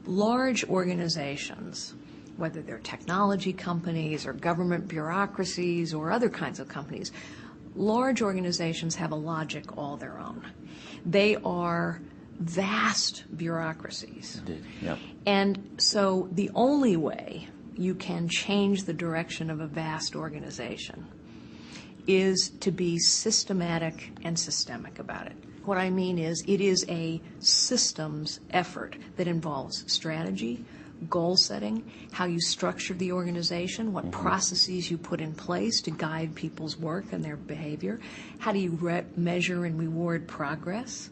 large organizations, whether they're technology companies or government bureaucracies or other kinds of companies, large organizations have a logic all their own. They are vast bureaucracies. Indeed, yeah. And so the only way you can change the direction of a vast organization is to be systematic and systemic about it. What I mean is it is a systems effort that involves strategy, goal setting, how you structure the organization, what processes you put in place to guide people's work and their behavior, how do you measure and reward progress,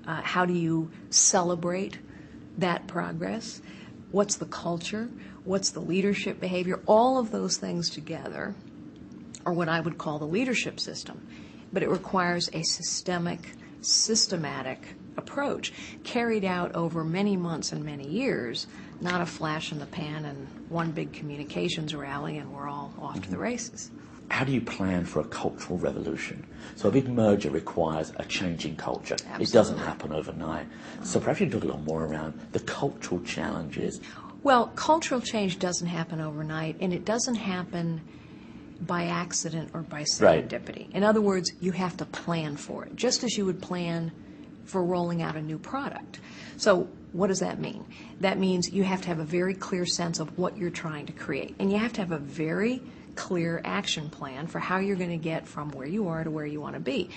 how do you celebrate that progress, what's the culture, what's the leadership behavior, all of those things together are what I would call the leadership system. But it requires a systematic approach carried out over many months and many years, not a flash in the pan and one big communications rally and we're all off to the races. How do you plan for a cultural revolution? So a big merger requires a change in culture. Absolutely. It doesn't happen overnight. So perhaps you can talk a little more around the cultural challenges. Well, cultural change doesn't happen overnight, and it doesn't happen by accident or by serendipity. Right. In other words, you have to plan for it, just as you would plan for rolling out a new product. So what does that mean? That means you have to have a very clear sense of what you're trying to create, and you have to have a very clear action plan for how you're going to get from where you are to where you want to be.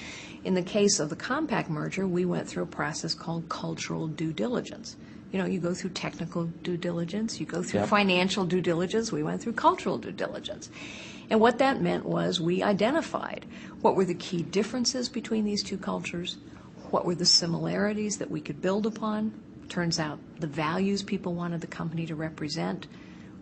In the case of the Compaq merger, we went through a process called cultural due diligence. You know, you go through technical due diligence, you go through financial due diligence, we went through cultural due diligence. And what that meant was we identified what were the key differences between these two cultures, what were the similarities that we could build upon. Turns out the values people wanted the company to represent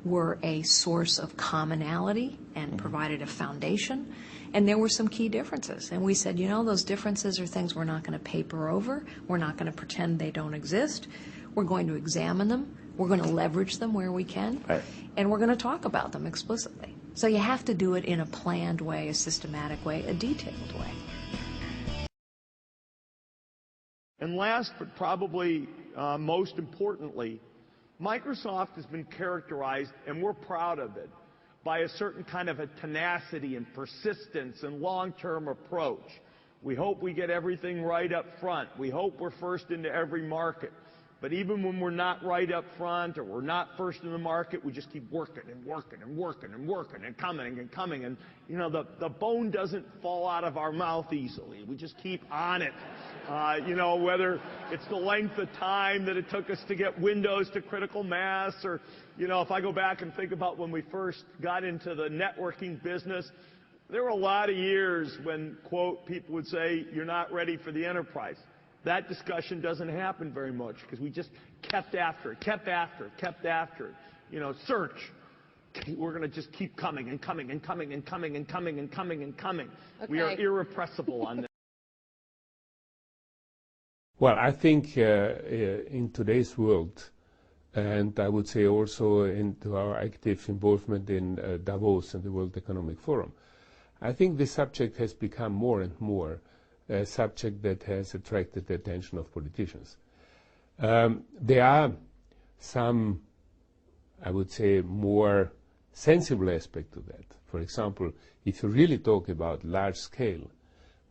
were a source of commonality and provided a foundation. And there were some key differences. And we said, you know, those differences are things we're not going to paper over. We're not going to pretend they don't exist. We're going to examine them. We're going to leverage them where we can. Right. And we're going to talk about them explicitly. So you have to do it in a planned way, a systematic way, a detailed way. And last, but probably most importantly, Microsoft has been characterized, and we're proud of it, by a certain kind of a tenacity and persistence and long-term approach. We hope we get everything right up front. We hope we're first into every market. But even when we're not right up front or we're not first in the market, we just keep working and working and working and working and coming and coming. And, you know, the bone doesn't fall out of our mouth easily. We just keep on it. You know, whether it's the length of time that it took us to get Windows to critical mass, or, you know, if I go back and think about when we first got into the networking business, there were a lot of years when, quote, people would say, you're not ready for the enterprise. That discussion doesn't happen very much because we just kept after it, kept after it, kept after it. You know, search. We're going to just keep coming and coming and coming and coming and coming and coming and coming. Okay. We are irrepressible on this. Well, I think in today's world, and I would say also into our active involvement in Davos and the World Economic Forum, I think this subject has become more and more a subject that has attracted the attention of politicians. There are some, I would say, more sensible aspect to that. For example, if you really talk about large scale,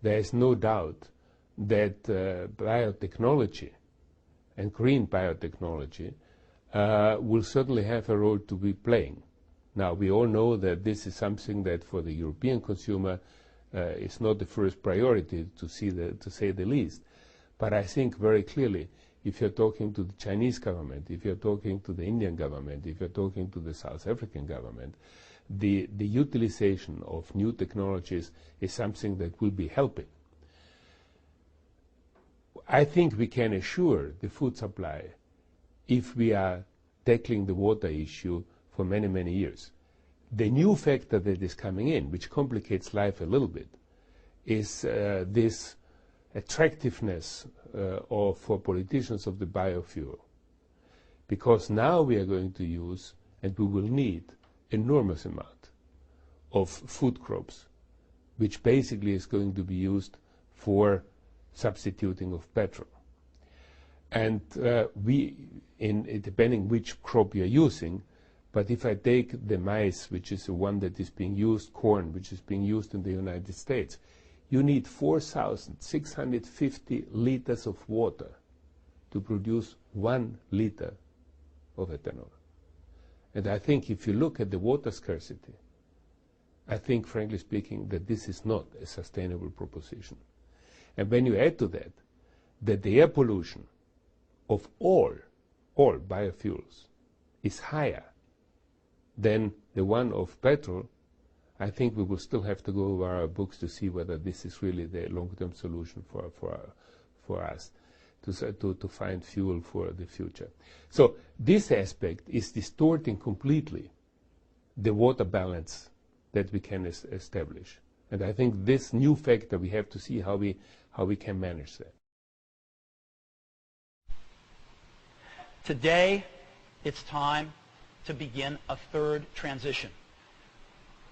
there is no doubt that biotechnology and green biotechnology will certainly have a role to be playing. Now, we all know that this is something that for the European consumer is not the first priority, to say the least. But I think very clearly, if you're talking to the Chinese government, if you're talking to the Indian government, if you're talking to the South African government, the utilization of new technologies is something that will be helping. I think we can assure the food supply if we are tackling the water issue for many, many years. The new factor that is coming in, which complicates life a little bit, is this attractiveness for politicians of the biofuel. Because now we are going to use, and we will need, enormous amount of food crops, which basically is going to be used for substituting of petrol. And depending which crop you're using, but if I take the maize, which is the one that is being used, corn, which is being used in the United States, you need 4,650 liters of water to produce 1 liter of ethanol. And I think if you look at the water scarcity, I think, frankly speaking, that this is not a sustainable proposition. And when you add to that the air pollution of all biofuels is higher than the one of petrol, I think we will still have to go over our books to see whether this is really the long-term solution for us to find fuel for the future. So this aspect is distorting completely the water balance that we can establish. And I think this new factor, we have to see how we can manage that. Today, it's time to begin a third transition.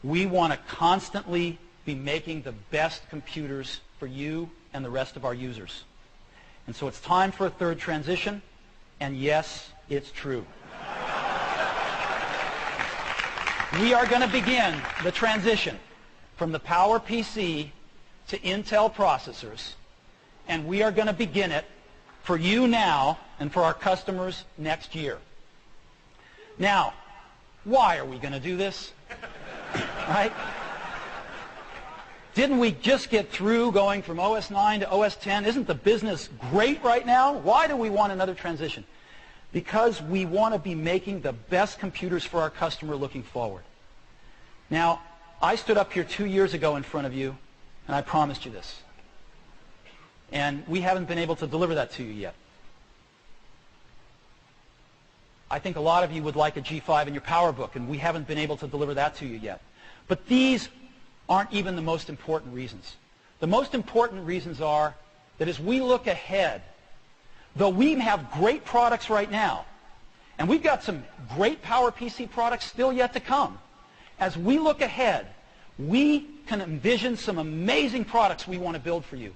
We want to constantly be making the best computers for you and the rest of our users. And so it's time for a third transition, and yes, it's true. We are going to begin the transition from the PowerPC to Intel processors, and we are going to begin it for you now and for our customers next year. Now, why are we going to do this? Right? Didn't we just get through going from OS 9 to OS 10? Isn't the business great right now? Why do we want another transition? Because we want to be making the best computers for our customer looking forward. Now, I stood up here 2 years ago in front of you, and I promised you this. And we haven't been able to deliver that to you yet. I think a lot of you would like a G5 in your PowerBook, and we haven't been able to deliver that to you yet. But these aren't even the most important reasons. The most important reasons are that as we look ahead, though we have great products right now, and we've got some great PowerPC products still yet to come, as we look ahead, we can envision some amazing products we want to build for you.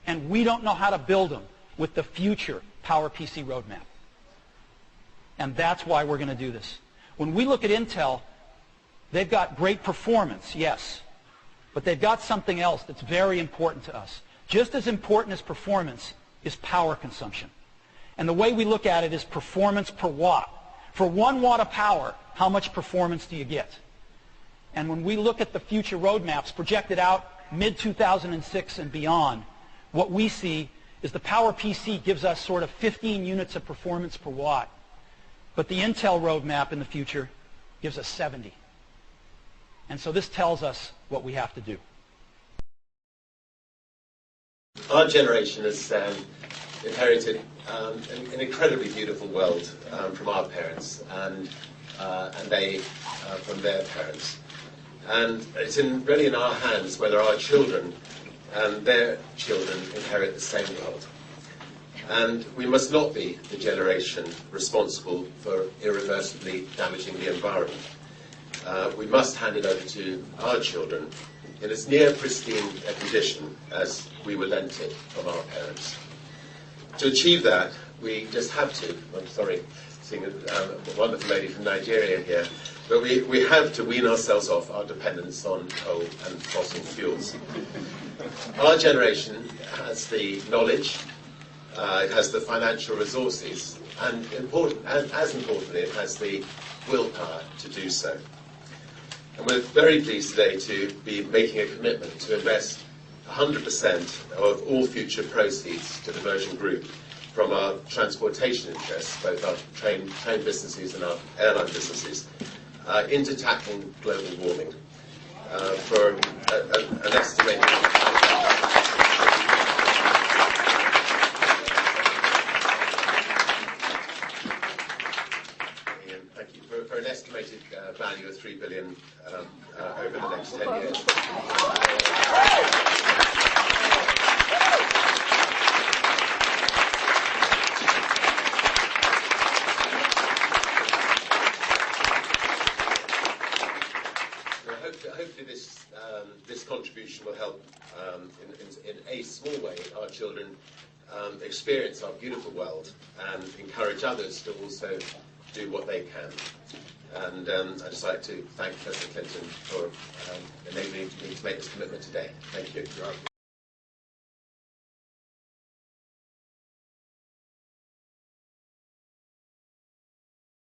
And we don't know how to build them with the future PowerPC roadmap. And that's why we're going to do this. When we look at Intel, they've got great performance, yes. But they've got something else that's very important to us. Just as important as performance is power consumption. And the way we look at it is performance per watt. For 1 watt of power, how much performance do you get? And when we look at the future roadmaps projected out mid-2006 and beyond, what we see is the PowerPC gives us sort of 15 units of performance per watt. But the Intel roadmap in the future gives us 70. And so this tells us what we have to do. Our generation has inherited an incredibly beautiful world from our parents and they from their parents. And it's really in our hands whether our children and their children inherit the same world. And we must not be the generation responsible for irreversibly damaging the environment. We must hand it over to our children in as near pristine a condition as we were lent it from our parents. To achieve that, we just have to, I'm sorry, seeing a wonderful lady from Nigeria here, but we have to wean ourselves off our dependence on coal and fossil fuels. Our generation has the knowledge, it has the financial resources, and as importantly, it has the willpower to do so. And we're very pleased today to be making a commitment to invest 100% of all future proceeds to the Virgin Group from our transportation interests, both our train businesses and our airline businesses, into tackling global warming for an estimated... For an estimated value of $3 billion over the next 10 years. Hopefully this contribution will help in a small way our children experience our beautiful world and encourage others to also do what they can. And I'd just like to thank President Clinton for enabling me to make this commitment today. Thank you.